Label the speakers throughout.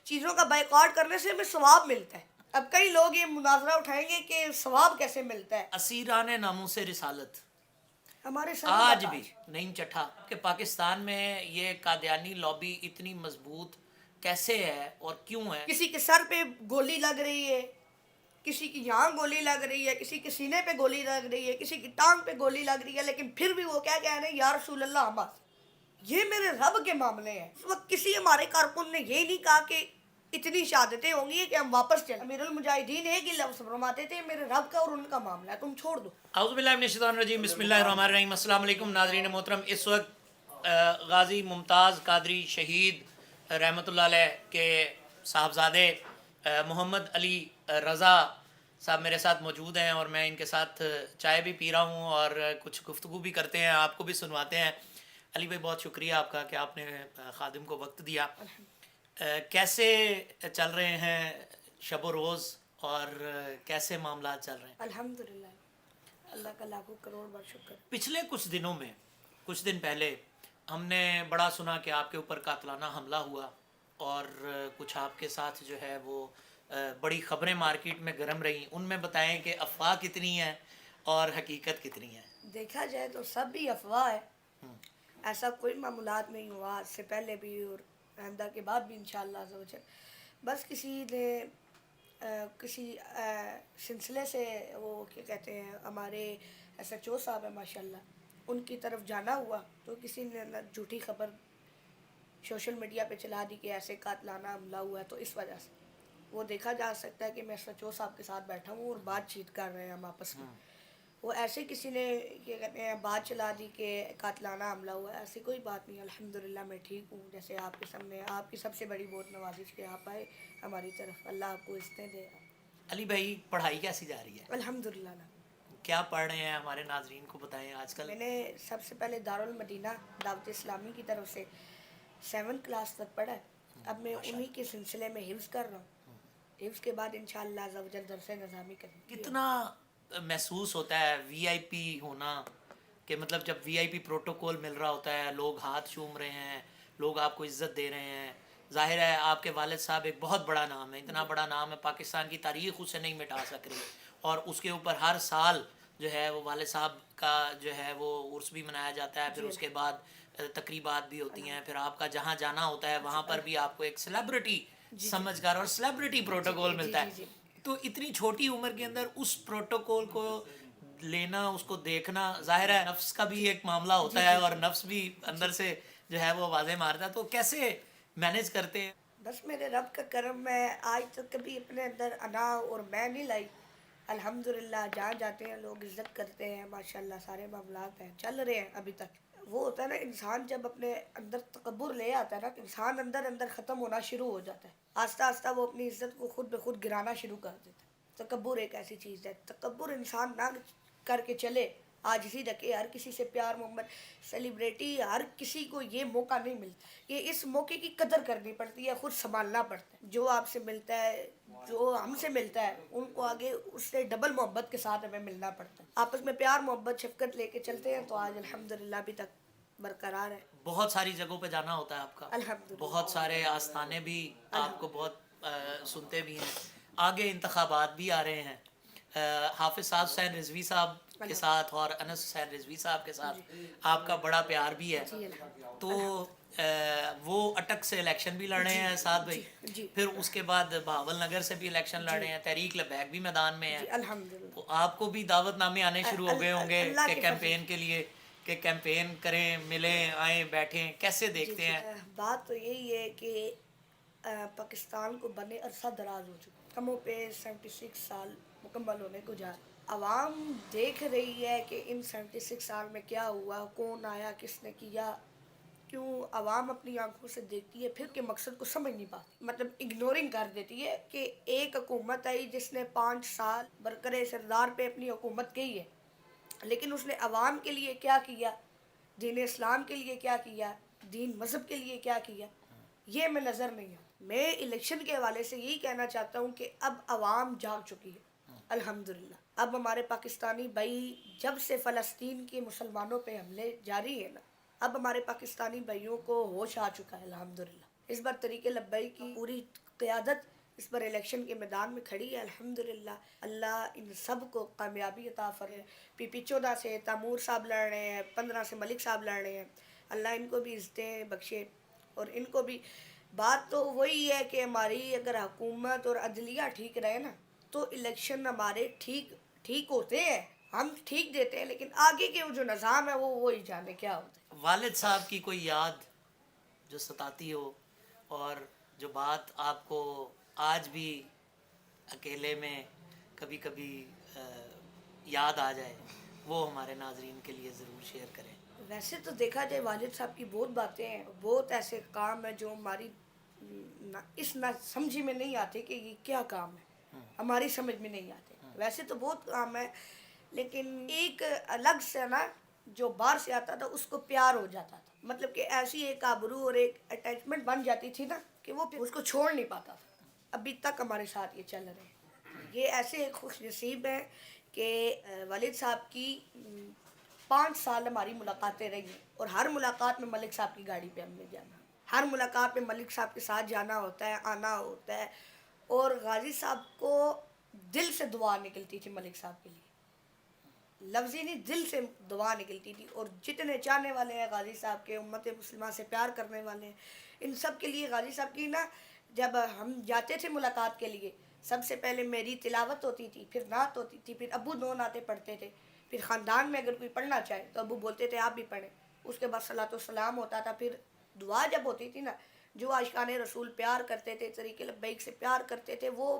Speaker 1: چیزوں کا بائیکاٹ کرنے سے ہمیں ثواب ملتا ہے. اب کئی لوگ یہ مناظرہ اٹھائیں گے کہ ثواب کیسے ملتا ہے.
Speaker 2: اسیران ناموس رسالت
Speaker 1: ہمارے سر
Speaker 2: آج بھی نہیں چٹھا کہ پاکستان میں یہ قادیانی لابی اتنی مضبوط کیسے ہے اور کیوں ہے.
Speaker 1: کسی کے سر پہ گولی لگ رہی ہے, کسی کی یہاں گولی لگ رہی ہے, کسی کے سینے پہ گولی لگ رہی ہے, کسی کی ٹانگ پہ گولی لگ رہی ہے, لیکن پھر بھی وہ کیا کہہ رہے ہیں یا رسول اللہ حماد. یہ میرے رب کے معاملے ہیں. اس وقت کسی ہمارے کارکن نے یہ نہیں کہا کہ اتنی شہادتیں ہوں گی کہ ہم واپس چلیں. امیر المجاہدین ایک ہی لفظ فرماتے تھے میرے رب کا اور ان کا معاملہ ہے, تم چھوڑ دو.
Speaker 2: اعوذ باللہ من الشیطان الرجیم, بسم اللہ الرحمن الرحیم. السلام علیکم ناظرین محترم. اس وقت غازی ممتاز قادری شہید رحمۃ اللہ علیہ کے صاحبزادے محمد علی رضا صاحب میرے ساتھ موجود ہیں, اور میں ان کے ساتھ چائے بھی پی رہا ہوں اور کچھ گفتگو بھی کرتے ہیں, آپ کو بھی سنواتے ہیں. علی بھائی بہت شکریہ آپ کا کہ آپ نے خادم کو وقت دیا. کیسے چل رہے ہیں شب و روز اور کیسے معاملات چل رہے ہیں؟
Speaker 1: الحمدللہ, اللہ کا لاکھوں کروڑ بار شکر.
Speaker 2: پچھلے کچھ دنوں میں, کچھ دن پہلے ہم نے بڑا سنا کہ آپ کے اوپر قاتلانہ حملہ ہوا, اور کچھ آپ کے ساتھ جو ہے وہ بڑی خبریں مارکیٹ میں گرم رہیں. ان میں بتائیں کہ افواہ کتنی ہیں اور حقیقت کتنی ہے.
Speaker 1: دیکھا جائے تو سب بھی افواہ ہے, ایسا کوئی معاملات نہیں ہوا آج سے پہلے بھی اور آئندہ کے بعد بھی انشاءاللہ عز و جل. بس کسی نے کسی سلسلے سے وہ کیا کہتے ہیں ہمارے ایس ایچ او صاحب ہیں ماشاءاللہ, ان کی طرف جانا ہوا تو کسی نے جھوٹی خبر سوشل میڈیا پہ چلا دی کہ ایسے قاتلانہ حملہ ہوا ہے. تو اس وجہ سے وہ دیکھا جا سکتا ہے کہ میں ایس ایچ او صاحب کے ساتھ بیٹھا ہوں اور بات چیت کر رہے ہیں ہم آپس میں. وہ ایسے کسی نے کیا کہتے ہیں بات چلا دی کہ قاتلانہ حملہ ہوا ہے, ایسی کوئی بات نہیں. الحمدللہ میں ٹھیک ہوں. جیسے آپ کے سامنے آپ کی سب سے بڑی بہت نوازش کہ آپ آئے ہماری طرف, اللہ آپ کو عزتیں دے.
Speaker 2: علی بھائی پڑھائی کیسی جا رہی ہے؟
Speaker 1: الحمدللہ.
Speaker 2: کیا پڑھ رہے ہیں ہمارے ناظرین کو بتائیں. آج کل
Speaker 1: میں نے سب سے پہلے دارالمدینہ دعوت اسلامی کی طرف سے 7 کلاس تک پڑھا ہے. اب میں انہی کے سلسلے میں حفظ کر رہا ہوں. حفظ کے بعد انشاءاللہ عز و جل درس نظامی کریں.
Speaker 2: کتنا محسوس ہوتا ہے وی آئی پی ہونا, کہ مطلب جب وی آئی پی پروٹوکول مل رہا ہوتا ہے, لوگ ہاتھ چوم رہے ہیں, لوگ آپ کو عزت دے رہے ہیں. ظاہر ہے آپ کے والد صاحب ایک بہت بڑا نام ہے, اتنا بڑا نام ہے پاکستان کی تاریخ اسے نہیں مٹا سک رہی, اور اس کے اوپر ہر سال جو ہے وہ والد صاحب کا جو ہے وہ عرس بھی منایا جاتا ہے. پھر اس کے بعد تقریبات بھی ہوتی ہیں, پھر آپ کا جہاں جانا ہوتا ہے وہاں پر بھی آپ کو ایک سیلیبریٹی سمجھ کر اور سیلیبریٹی پروٹوکول ملتا ہے. تو اتنی چھوٹی عمر کے اندر اس پروٹوکول کو لینا, اس کو دیکھنا, ظاہر ہے نفس کا بھی ایک معاملہ ہوتا ہے اور نفس بھی اندر سے جو ہے وہ واضح مارتا ہے. تو کیسے مینیج کرتے ہیں؟
Speaker 1: بس میرے رب کا کرم, میں آج تک کبھی اپنے اندر انا اور میں نہیں لائی. الحمدللہ جہاں جاتے ہیں لوگ عزت کرتے ہیں ماشاءاللہ, سارے معاملات ہیں چل رہے ہیں ابھی تک. وہ ہوتا ہے نا انسان جب اپنے اندر تکبر لے آتا ہے نا, تو انسان اندر اندر ختم ہونا شروع ہو جاتا ہے. آہستہ آہستہ وہ اپنی عزت کو خود بخود گرانا شروع کر دیتا ہے. تکبر ایک ایسی چیز ہے, تکبر انسان نہ کر کے چلے, عاجزی رکھے, ہر کسی سے پیار محبت. سیلیبریٹی ہر کسی کو یہ موقع نہیں ملتا, یہ اس موقع کی قدر کرنی پڑتی ہے, خود سنبھالنا پڑتا ہے. جو آپ سے ملتا ہے, جو ہم سے ملتا ہے, ان کو آگے اس سے ڈبل محبت کے ساتھ ہمیں ملنا پڑتا ہے. آپس میں پیار محبت شفقت لے کے چلتے ہیں تو آج الحمدللہ ابھی تک برقرار ہے.
Speaker 2: بہت ساری جگہوں پہ جانا ہوتا ہے آپ کا,
Speaker 1: الحمدللہ.
Speaker 2: بہت سارے آستانے بھی آپ کو بہت سنتے بھی ہیں. آگے انتخابات بھی آ رہے ہیں, حافظ صاحب حسین رضوی صاحب کے ساتھ اور انس حسین رضوی صاحب کے ساتھ آپ کا بڑا پیار بھی ہے. تو وہ اٹک سے الیکشن بھی لڑ رہے ہیں ساتھ بھائی, پھر اس کے بعد بہاول نگر سے بھی الیکشن لڑ رہے ہیں, تحریک لبیک بھی میدان میں ہے. تو آپ کو بھی دعوت نامے آنے شروع ہو گئے ہوں گے کہ کیمپین کے لیے, کہ کیمپین کریں, ملیں, آئیں, بیٹھیں. کیسے دیکھتے ہیں؟
Speaker 1: بات تو یہی ہے کہ پاکستان کو بنے عرصہ دراز ہو چکا, کم و بیش 76 سال مکمل ہونے کو جا رہا. عوام دیکھ رہی ہے کہ ان 76 سال میں کیا ہوا, کون آیا, کس نے کیا. کیوں عوام اپنی آنکھوں سے دیکھتی ہے پھر کے مقصد کو سمجھ نہیں پاتی, مطلب اگنورنگ کر دیتی ہے کہ ایک حکومت آئی جس نے 5 سال برقرار سردار پہ اپنی حکومت کی ہے, لیکن اس نے عوام کے لیے کیا کیا, دین اسلام کے لیے کیا کیا, دین مذہب کے لیے کیا کیا, یہ میں نظر نہیں آتا. میں الیکشن کے حوالے سے یہی کہنا چاہتا ہوں کہ اب عوام جاگ چکی ہے الحمدللہ. اب ہمارے پاکستانی بھائی, جب سے فلسطین کے مسلمانوں پہ حملے جاری ہیں نا, اب ہمارے پاکستانی بھائیوں کو ہوش آ چکا ہے الحمدللہ. اس بار طریق لبائی کی پوری قیادت اس پر الیکشن کے میدان میں کھڑی ہے. الحمدللہ اللہ ان سب کو کامیابی عطا فرمائے. پی 14 سے تیمور صاحب لڑ رہے ہیں, 15 سے ملک صاحب لڑ رہے ہیں. اللہ ان کو بھی عزتیں بخشے, اور ان کو بھی. بات تو وہی ہے کہ ہماری اگر حکومت اور عدلیہ ٹھیک رہے نا تو الیکشن ہمارے ٹھیک ہوتے ہیں, ہم ٹھیک دیتے ہیں, لیکن آگے کے جو نظام ہے وہی جانے کیا ہوتا ہے.
Speaker 2: والد صاحب کی کوئی یاد جو ستاتی ہو, اور جو بات آپ کو آج بھی اکیلے میں کبھی کبھی یاد آ جائے, وہ ہمارے ناظرین کے لیے ضرور شیئر کریں.
Speaker 1: ویسے تو دیکھا جائے والد صاحب کی بہت باتیں ہیں, بہت ایسے کام ہیں جو ہماری اس نہ سمجھی میں نہیں آتے کہ یہ کیا کام ہے, ہماری سمجھ میں نہیں آتے. ویسے تو بہت کام ہے, لیکن ایک الگ سے نا جو باہر سے آتا تھا اس کو پیار ہو جاتا تھا. مطلب کہ ایسی ایک آبرو اور ایک اٹیچمنٹ بن جاتی تھی نا کہ وہ پھر اس کو چھوڑ نہیں پاتا تھا. ابھی تک ہمارے ساتھ یہ چل رہے ہیں. یہ ایسے خوش نصیب ہیں کہ والد صاحب کی 5 سال ہماری ملاقاتیں رہی ہیں, اور ہر ملاقات میں ملک صاحب کی گاڑی پہ ہم نے جانا, ہر ملاقات میں ملک صاحب کے ساتھ جانا ہوتا ہے, آنا ہوتا ہے. اور غازی صاحب کو دل سے دعا نکلتی تھی ملک صاحب کے لیے, لفظی نہیں, دل سے دعا نکلتی تھی. اور جتنے چاہنے والے ہیں غازی صاحب کے, امت مسلمہ سے پیار کرنے والے ہیں, ان سب کے لیے غازی صاحب کی نا, جب ہم جاتے تھے ملاقات کے لیے, سب سے پہلے میری تلاوت ہوتی تھی, پھر نعت ہوتی تھی, پھر ابو 2 نعتیں پڑھتے تھے, پھر خاندان میں اگر کوئی پڑھنا چاہے تو ابو بولتے تھے آپ بھی پڑھیں. اس کے بعد صلاۃ والسلام ہوتا تھا. پھر دعا جب ہوتی تھی نا, جو عاشقان رسول پیار کرتے تھے, طریق لبیک سے پیار کرتے تھے, وہ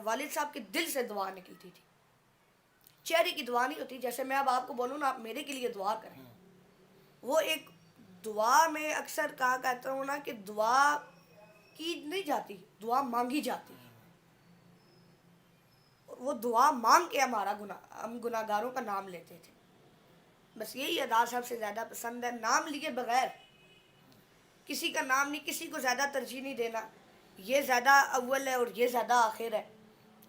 Speaker 1: والد صاحب کے دل سے دعا نکلتی تھی. چہرے کی دعا نہیں ہوتی, جیسے میں اب آپ کو بولوں نا آپ میرے کے لیے دعا کریں, وہ ایک دعا میں اکثر کہا کہتا ہوں نا کہ دعا کی نہیں جاتی, دعا مانگی جاتی ہے. وہ دعا مانگ کے ہم گناہگاروں کا نام لیتے تھے. بس یہی ادا سب سے زیادہ پسند ہے, نام لیے بغیر کسی کا نام نہیں, کسی کو زیادہ ترجیح نہیں دینا, یہ زیادہ اول ہے اور یہ زیادہ آخر ہے,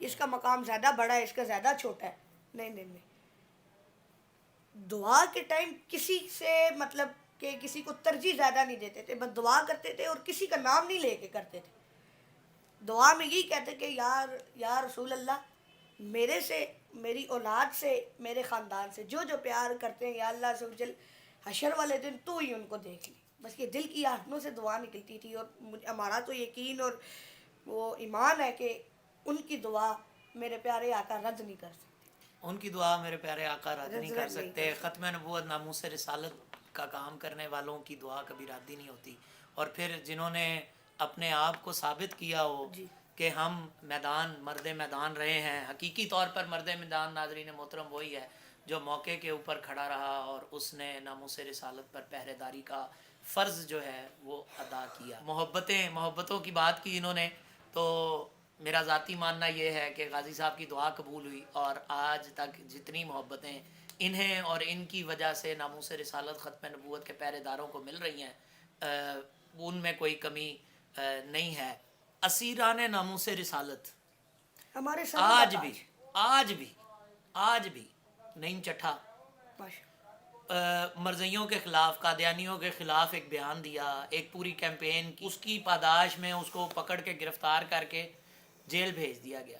Speaker 1: اس کا مقام زیادہ بڑا ہے, اس کا زیادہ چھوٹا ہے. نہیں. دعا کے ٹائم کسی سے مطلب کہ کسی کو ترجیح زیادہ نہیں دیتے تھے, بس دعا کرتے تھے, اور کسی کا نام نہیں لے کے کرتے تھے. دعا میں یہی کہتے کہ یا رسول اللہ, میرے سے, میری اولاد سے, میرے خاندان سے جو پیار کرتے ہیں, یا اللہ عز و جل حشر والے دن تو ہی ان کو دیکھ لی. بس یہ دل کی آہنوں سے دعا نکلتی تھی, اور ہمارا تو یقین اور وہ ایمان ہے کہ ان کی دعا میرے پیارے آقا رد نہیں کر سکتے.
Speaker 2: ان کی دعا میرے پیارے آقا رد نہیں کر سکتے. ختم نبوت ناموس رسالت کا کام کرنے والوں کی دعا کبھی رد ہی نہیں ہوتی. اور پھر جنہوں نے اپنے آپ کو ثابت کیا ہو کہ ہم مرد میدان رہے ہیں, حقیقی طور پر مرد میدان ناظرین محترم وہی ہے جو موقع کے اوپر کھڑا رہا اور اس نے ناموس رسالت پر پہرے داری کا فرض جو ہے وہ ادا کیا. محبتوں کی بات کی انہوں نے, تو میرا ذاتی ماننا یہ ہے کہ غازی صاحب کی دعا قبول ہوئی, اور آج تک جتنی محبتیں انہیں اور ان کی وجہ سے ناموس رسالت ختم نبوت کے پہرے داروں کو مل رہی ہیں, ان میں کوئی کمی نہیں ہے. اسیران ناموس رسالت
Speaker 1: ہمارے
Speaker 2: آج بھی نعیم چٹھا مرزیوں کے خلاف, قادیانیوں کے خلاف ایک بیان دیا, ایک پوری کیمپین کی, اس کی پاداش میں اس کو پکڑ کے گرفتار کر کے جیل بھیج دیا گیا.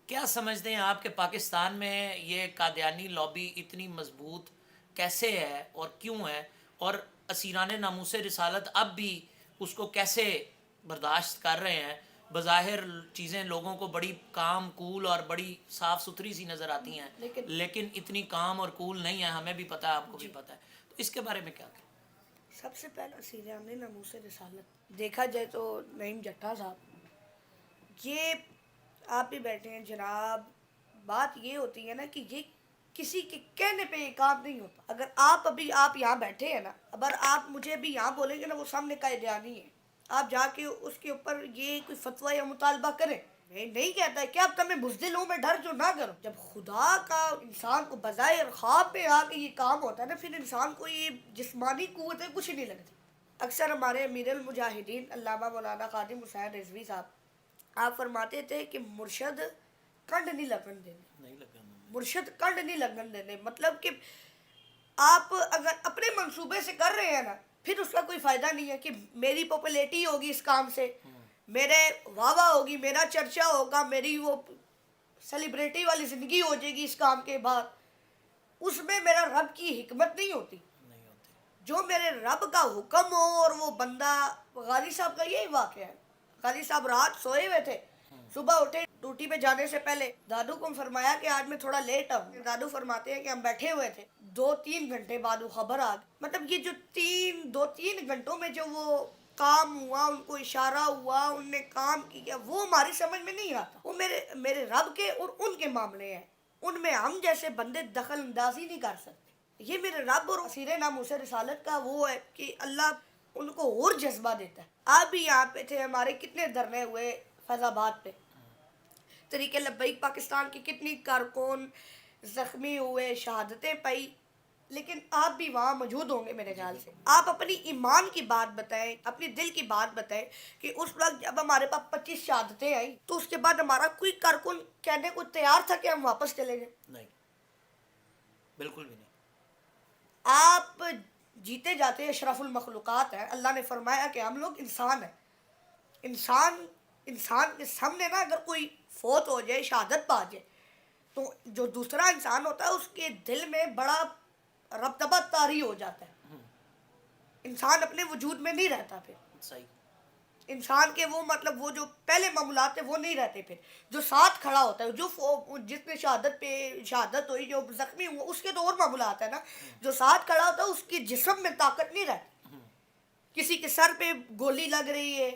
Speaker 2: کیا سمجھتے ہیں آپ کہ پاکستان میں یہ قادیانی لابی اتنی مضبوط کیسے ہے اور کیوں ہے, اور اسیران ناموس رسالت اب بھی اس کو کیسے برداشت کر رہے ہیں؟ بظاہر چیزیں لوگوں کو بڑی کام کول اور بڑی صاف ستھری سی نظر آتی ہیں, لیکن اتنی کام اور کول نہیں ہے, ہمیں بھی پتہ ہے, آپ کو بھی پتہ ہے. تو اس کے بارے میں کیا کہیں؟
Speaker 1: سب سے پہلا اسیران ناموس رسالت دیکھا جائے تو نعیم جٹھا صاحب, یہ آپ بھی بیٹھے ہیں جناب, بات یہ ہوتی ہے نا کہ یہ کسی کے کہنے پہ یہ کام نہیں ہوتا. اگر آپ یہاں بیٹھے ہیں نا, اگر آپ مجھے بھی یہاں بولیں گے نا, وہ سامنے قائدیانی ہے, آپ جا کے اس کے اوپر یہ کوئی فتویٰ یا مطالبہ کریں. میں نہیں کہتا ہے کہ اب تمہیں بزدل ہوں, میں ڈر جو نہ کروں. جب خدا کا انسان کو بظاہر خواب پہ آ کے یہ کام ہوتا ہے نا, پھر انسان کو یہ جسمانی قوتیں کچھ نہیں لگتی. اکثر ہمارے امیر المجاہدین علامہ مولانا خادم حسین رضوی صاحب, آپ فرماتے تھے کہ مرشد کنڈ نہیں لگن دینے, مرشد کنڈ نہیں لگن دینے. مطلب کہ آپ اگر اپنے منصوبے سے کر رہے ہیں نا, پھر اس کا کوئی فائدہ نہیں ہے کہ میری پاپولیٹی ہوگی اس کام سے, میرے واہ واہ ہوگی, میرا چرچا ہوگا, میری وہ سیلیبریٹی والی زندگی ہو جائے گی اس کام کے بعد. اس میں میرا رب کی حکمت نہیں ہوتی.
Speaker 2: نہیں ہوتی.
Speaker 1: جو میرے رب کا حکم ہو, اور وہ بندہ, غازی صاحب کا یہی واقعہ ہے. غازی صاحب رات سوئے ہوئے تھے, صبح اٹھے, ڈیوٹی پہ جانے سے پہلے دادو کو فرمایا کہ آج میں تھوڑا لیٹ آؤں. دادو فرماتے ہیں کہ ہم بیٹھے ہوئے تھے, 2-3 گھنٹے بعد وہ خبر آ گئی. مطلب یہ جو 2-3 گھنٹوں میں جو وہ کام ہوا, ان کو اشارہ ہوا, ان نے کام کیا, وہ ہماری سمجھ میں نہیں آتا. وہ میرے رب کے اور ان کے معاملے ہیں, ان میں ہم جیسے بندے دخل اندازی نہیں کر سکتے. یہ میرے رب اور اسیر ناموس رسالت کا وہ ہے کہ اللہ ان کو اور جذبہ دیتا ہے. آپ بھی یہاں پہ تھے, ہمارے کتنے دھرنے ہوئے فیض آباد پہ, طریقے لبیک پاکستان کی کتنی کارکن زخمی ہوئے, شہادتیں پائی, لیکن آپ بھی وہاں موجود ہوں گے میرے خیال سے. آپ اپنی ایمان کی بات بتائیں, اپنی دل کی بات بتائیں کہ اس وقت جب ہمارے پاس 25 شہادتیں آئیں تو اس کے بعد ہمارا کوئی کارکن کہنے کو تیار تھا کہ ہم واپس چلے جائیں؟
Speaker 2: نہیں, بالکل بھی نہیں.
Speaker 1: آپ جیتے جاتے اشرف المخلوقات ہیں. اللہ نے فرمایا کہ ہم لوگ انسان ہیں. انسان کے سامنے نا اگر کوئی فوت ہو جائے, شہادت پا جائے, تو جو دوسرا انسان ہوتا ہے اس کے دل میں بڑا ربطبہ طاری ہو جاتا ہے. انسان اپنے وجود میں نہیں رہتا. پھر
Speaker 2: صحیح.
Speaker 1: انسان کے وہ مطلب وہ جو پہلے معمولات تھے وہ نہیں رہتے. پھر جو ساتھ کھڑا ہوتا ہے, جو جس نے شہادت ہوئی, جو زخمی ہوا, اس کے تو اور معمولات ہیں نا. جو ساتھ کھڑا ہوتا ہے اس کی جسم میں طاقت نہیں رہتی. کسی کے سر پہ گولی لگ رہی ہے,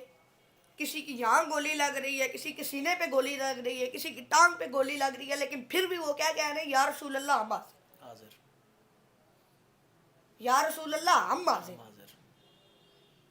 Speaker 1: کسی کی یہاں گولی لگ رہی ہے, کسی کے سینے پہ گولی لگ رہی ہے, کسی کی ٹانگ پہ گولی لگ رہی ہے, لیکن پھر بھی وہ کیا کہہ رہے ہیں, یا رسول اللہ ہم
Speaker 2: حاضر.
Speaker 1: یا رسول اللہ ہم حاضر.
Speaker 2: حاضر.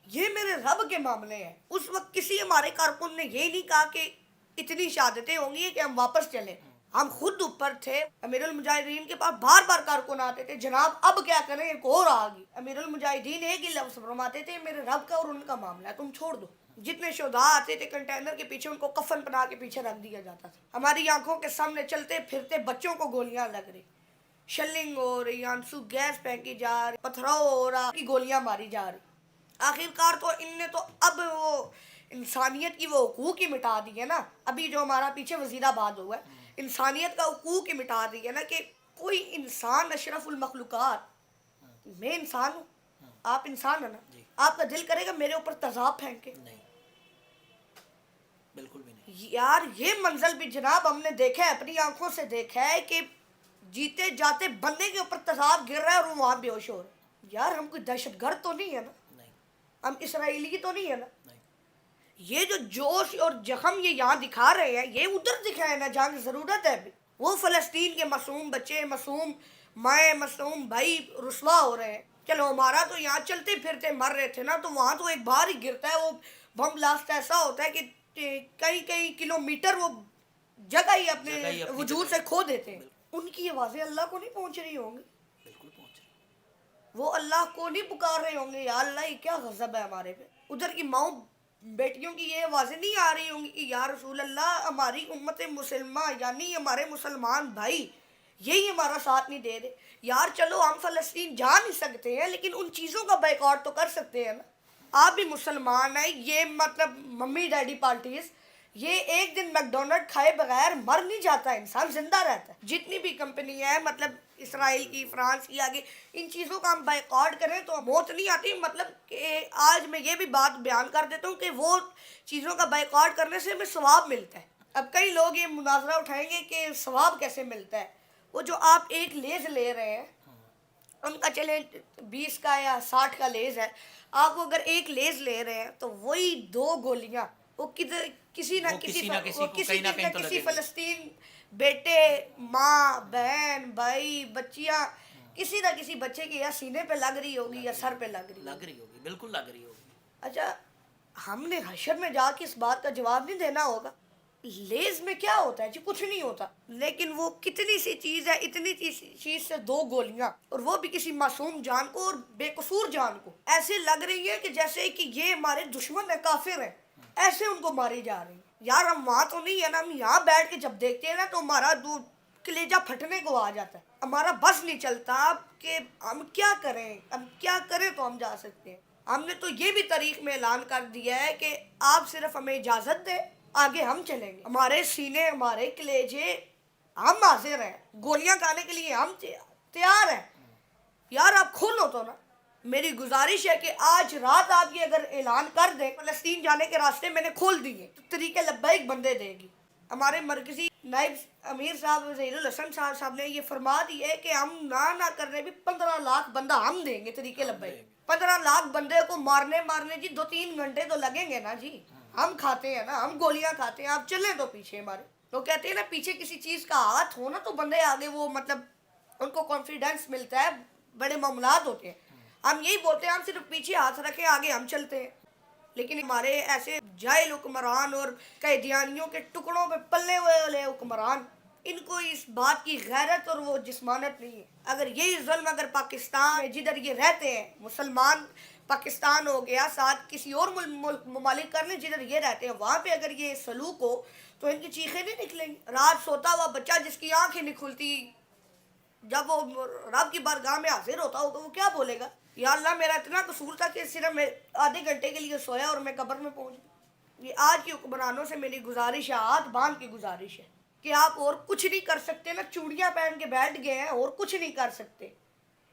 Speaker 1: یہ میرے رب کے معاملے ہیں. اس وقت کسی ہمارے کارکن نے یہ نہیں کہا کہ اتنی شہادتیں ہوں گی کہ ہم واپس چلیں. ہم خود اوپر تھے. امیر المجاہدین کے پاس بار بار کارکن آتے تھے, جناب اب کیا کریں, ایک اور آ گئی. امیر المجاہدین ایک ہی لفظ فرماتے تھے, میرے رب کا اور ان کا معاملہ ہے, تم چھوڑ دو. جتنے شہداء آتے تھے کنٹینر کے پیچھے ان کو کفن بنا کے پیچھے رکھ دیا جاتا تھا. ہماری آنکھوں کے سامنے چلتے پھرتے بچوں کو گولیاں لگ رہی, شلنگ ہو رہی, آنسو گیس پھینکی جا رہی, پتھراؤ ہو رہا, کی گولیاں ماری جا رہی. آخرکار تو ان نے تو اب وہ انسانیت کی وہ حقوق ہی مٹا دی ہے نا. ابھی جو ہمارا پیچھے وزیر آباد ہوا ہے, انسانیت کا حقوق ہی مٹا دی ہے نا, کہ کوئی انسان اشرف المخلوقات, میں انسان ہوں, آپ انسان ہیں نا, آپ کا دل کرے گا میرے اوپر تیزاب پھینکے؟
Speaker 2: نہیں, بالکل بھی نہیں.
Speaker 1: یار یہ منظر بھی جناب ہم نے دیکھا ہے, اپنی آنکھوں سے دیکھا ہے کہ جیتے جاتے بندے کے اوپر تیزاب گر رہا ہے اور وہ وہاں بے ہوش ہو رہا ہے. یار ہم کوئی دہشت گرد تو نہیں ہے نا,
Speaker 2: نہیں.
Speaker 1: ہم اسرائیلی تو نہیں ہے نا.
Speaker 2: نہیں.
Speaker 1: یہ جو جوش اور زخم یہ یہاں دکھا رہے ہیں, یہ ادھر دکھائے نا جہاں کی ضرورت ہے. ابھی وہ فلسطین کے معصوم بچے, معصوم مائیں, معصوم بھائی رسوا ہو رہے ہیں. چلو ہمارا تو یہاں چلتے پھرتے مر رہے تھے نا, تو وہاں تو ایک بار ہی گرتا ہے وہ بم بلاسٹ, ایسا ہوتا ہے کہ کئی کلومیٹر وہ جگہ ہی اپنے وجود سے کھو دیتے ہیں. ان کی آوازیں اللہ کو نہیں پہنچ رہی ہوں گی,
Speaker 2: بالکل پہنچ رہی.
Speaker 1: وہ اللہ کو نہیں پکار رہے ہوں گے, یا اللہ یہ کیا غضب ہے ہمارے پہ. ادھر کی ماؤں بیٹیوں کی یہ آوازیں نہیں آ رہی ہوں گی کہ یا رسول اللہ ہماری امت مسلمہ یعنی ہمارے مسلمان بھائی یہی ہمارا ساتھ نہیں دے رہے. یار چلو ہم فلسطین جا نہیں سکتے ہیں, لیکن ان چیزوں کا بائیکاٹ تو کر سکتے ہیں نا. آپ بھی مسلمان ہیں, یہ مطلب ممی ڈیڈی پارٹیز, یہ ایک دن میکڈونلڈ کھائے بغیر مر نہیں جاتا, انسان زندہ رہتا ہے. جتنی بھی کمپنی ہے مطلب اسرائیل کی, فرانس کی, آگے ان چیزوں کا ہم بائیکاٹ کریں تو موت نہیں آتی. مطلب کہ آج میں یہ بھی بات بیان کر دیتا ہوں کہ وہ چیزوں کا بائیکاٹ کرنے سے ہمیں ثواب ملتا ہے. اب کئی لوگ یہ مناظرہ اٹھائیں گے کہ ثواب کیسے ملتا ہے. وہ جو آپ ایک لیز لے رہے ہیں, ان کا چلیں 20 کا یا 60 کا لیز ہے, آپ وہ اگر ایک لیز لے رہے ہیں تو وہی 2 گولیاں وہ کدھر کسی نہ کسی فلسطین بیٹے, ماں, بہن, بھائی, بچیاں, کسی نہ کسی بچے کے یا سینے پہ لگ رہی ہوگی یا سر پہ لگ رہی
Speaker 2: ہوگی. بالکل لگ رہی ہوگی.
Speaker 1: اچھا ہم نے حشر میں جا کے اس بات کا جواب نہیں دینا ہوگا لیز میں کیا ہوتا ہے جی, کچھ نہیں ہوتا, لیکن وہ کتنی سی چیز ہے, اتنی چیز سے 2 گولیاں, اور وہ بھی کسی معصوم جان کو اور بے قصور جان کو ایسے لگ رہی ہے کہ جیسے کہ یہ ہمارے دشمن ہے, کافر ہیں, ایسے ان کو ماری جا رہی ہیں. یار ہم وہاں تو نہیں ہے نا, ہم یہاں بیٹھ کے جب دیکھتے ہیں نا تو ہمارا کلیجہ پھٹنے کو آ جاتا ہے, ہمارا بس نہیں چلتا کہ ہم کیا کریں تو ہم جا سکتے ہیں. ہم نے تو یہ بھی تاریخ میں اعلان کر دیا ہے کہ آپ صرف ہمیں اجازت دیں، آگے ہم چلیں گے. ہمارے سینے، ہمارے کلیجے، ہم حاضر ہیں، گولیاں کھانے کے لیے ہم تیار ہیں. یار آپ کھولو تو نا. میری گزارش ہے کہ آج رات آپ یہ اگر اعلان کر دیں فلسطین جانے کے راستے میں نے کھول دیے تو طریق لبیک بندے دے گی. ہمارے مرکزی نائب امیر صاحب ظہیر الحسن صاحب نے یہ فرما دی ہے کہ ہم نہ کرنے بھی 15 لاکھ بندہ ہم دیں گے طریق لبیک. 15 لاکھ بندے کو مارنے جی 2-3 گھنٹے تو لگیں گے نا جی. ہم کھاتے ہیں نا، ہم گولیاں کھاتے ہیں، آپ چلیں تو پیچھے ہمارے. تو کہتے ہیں نا پیچھے کسی چیز کا ہاتھ ہو نا تو بندے آگے وہ مطلب ان کو کانفیڈنس ملتا ہے، بڑے معاملات ہوتے ہیں. ہم یہی بولتے ہیں ہم صرف پیچھے ہاتھ رکھیں، آگے ہم چلتے ہیں. لیکن ہمارے ایسے جاہل حکمران اور قیدیانیوں کے ٹکڑوں پہ پلنے والے حکمران، ان کو اس بات کی غیرت اور وہ جسمانت نہیں ہے. اگر یہی ظلم اگر پاکستان میں جدھر یہ رہتے ہیں مسلمان، پاکستان ہو گیا، ساتھ کسی اور ممالک کر لیں جدھر یہ رہتے ہیں، وہاں پہ اگر یہ سلوک ہو تو ان کی چیخیں نہیں نکلیں گی. رات سوتا ہوا بچہ جس کی آنکھیں نہیں کھلتی، جب وہ رب کی بارگاہ میں حاضر ہوتا ہوگا وہ کیا بولے گا؟ یا اللہ میرا اتنا قصور تھا کہ صرف میں آدھے گھنٹے کے لیے سویا اور میں قبر میں پہنچ گیا. یہ آج کی حکمرانوں سے میری گزارش ہے، ہاتھ باندھ کی گزارش ہے کہ آپ اور کچھ نہیں کر سکتے نا، چوڑیاں پہن کے بیٹھ گئے ہیں، اور کچھ نہیں کر سکتے.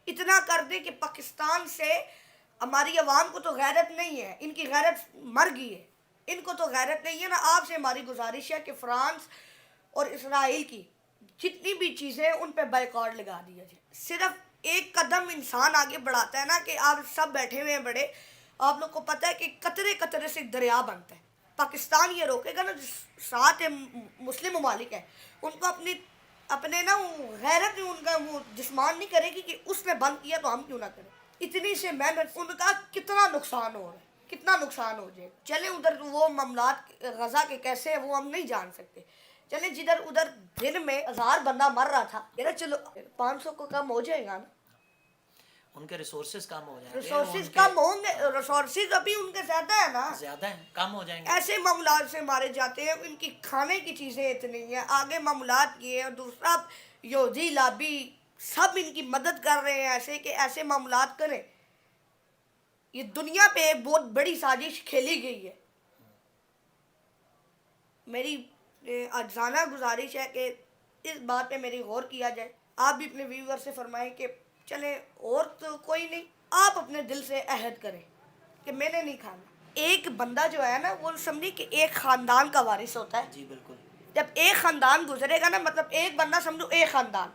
Speaker 1: اتنا کر دیں کہ پاکستان سے ہماری عوام کو تو غیرت نہیں ہے، ان کی غیرت مر گئی ہے، ان کو تو غیرت نہیں ہے نا. آپ سے ہماری گزارش ہے کہ فرانس اور اسرائیل کی جتنی بھی چیزیں ان پہ بائیکاٹ لگا دیا جائے. صرف ایک قدم انسان آگے بڑھاتا ہے نا کہ آپ سب بیٹھے ہوئے ہیں بڑے، آپ لوگ کو پتہ ہے کہ قطرے قطرے سے دریا بنتا ہے. پاکستان یہ روکے گا نا، ساتھ مسلم ممالک ہیں ان کو اپنے نا غیرت ان کا وہ جسمان نہیں کرے گی کہ اس نے بند کیا تو ہم کیوں نہ کریں. اتنی سے محنت ان کا کتنا نقصان ہو رہا ہے، کتنا نقصان ہو جائے. چلیں ادھر وہ معاملات غزہ کے کیسے ہیں وہ ہم نہیں جان سکتے. چلیں جدھر ادھر دن میں 1000 بندہ مر رہا تھا، یہ نا چلو 500 کو کم ہو جائے گا نا.
Speaker 2: ان کے ریسورسز کم ہو جائیں گے،
Speaker 1: ریسورسز کم ہوں گے، ریسورسز ابھی ان کے زیادہ ہیں نا،
Speaker 2: زیادہ ہیں، کم ہو جائیں گے.
Speaker 1: ایسے معاملات سے مارے جاتے ہیں. ان کی کھانے کی چیزیں اتنی ہیں، آگے معاملات یہ ہے. دوسرا یہودی لابی سب ان کی مدد کر رہے ہیں ایسے کہ ایسے معاملات کریں. یہ دنیا پہ ایک بہت بڑی سازش کھیلی گئی ہے. میری عاجزانہ گزارش ہے کہ اس بات پہ میری غور کیا جائے. آپ بھی اپنے ویور سے فرمائیں کہ چلیں اور تو کوئی نہیں، آپ اپنے دل سے عہد کریں کہ میں نے نہیں کھانا. ایک بندہ جو ہے نا وہ سمجھے کہ ایک خاندان کا وارث ہوتا ہے.
Speaker 2: جی بالکل.
Speaker 1: جب ایک خاندان گزرے گا نا، مطلب ایک بندہ سمجھو ایک خاندان،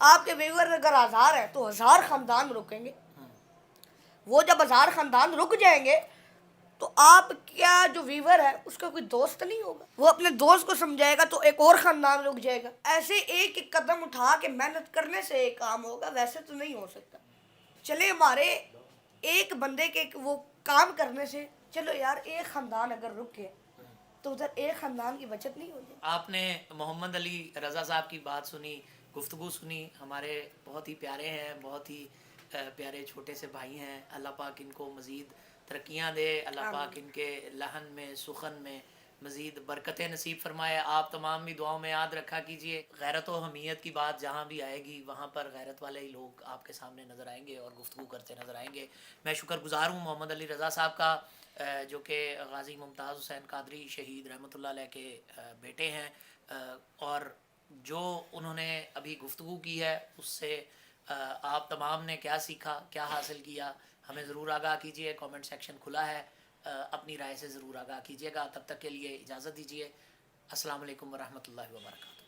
Speaker 1: آپ کے ویور اگر 1000 ہیں تو 1000 خاندان رکیں گے. وہ جب 1000 خاندان رک جائیں گے تو آپ کیا جو ویور ہے اس کا کوئی دوست نہیں ہوگا، وہ اپنے دوست کو سمجھائے گا تو ایک اور خاندان رک جائے گا. ایسے ایک ایک قدم اٹھا کے محنت کرنے سے ایک کام ہوگا، ویسے تو نہیں ہو سکتا. چلے ہمارے ایک بندے کے وہ کام کرنے سے، چلو یار ایک خاندان اگر رک گئے تو ادھر ایک خاندان کی بچت نہیں ہو جائے.
Speaker 2: آپ نے محمد علی رضا صاحب کی بات سنی، گفتگو سنی. ہمارے بہت ہی پیارے ہیں، بہت ہی پیارے چھوٹے سے بھائی ہیں. اللہ پاک ان کو مزید ترقیاں دے، اللہ پاک ان کے لحن میں سخن میں مزید برکتیں نصیب فرمائے. آپ تمام بھی دعاؤں میں یاد رکھا کیجئے. غیرت و حمیت کی بات جہاں بھی آئے گی وہاں پر غیرت والے ہی لوگ آپ کے سامنے نظر آئیں گے اور گفتگو کرتے نظر آئیں گے. میں شکر گزار ہوں محمد علی رضا صاحب کا، جو کہ غازی ممتاز حسین قادری شہید رحمۃ اللہ علیہ کے بیٹے ہیں. اور جو انہوں نے ابھی گفتگو کی ہے اس سے آپ تمام نے کیا سیکھا، کیا حاصل کیا، ہمیں ضرور آگاہ کیجیے. کامنٹ سیکشن کھلا ہے، اپنی رائے سے ضرور آگاہ کیجیے گا. تب تک کے لیے اجازت دیجیے. السلام علیکم ورحمۃ اللہ وبرکاتہ.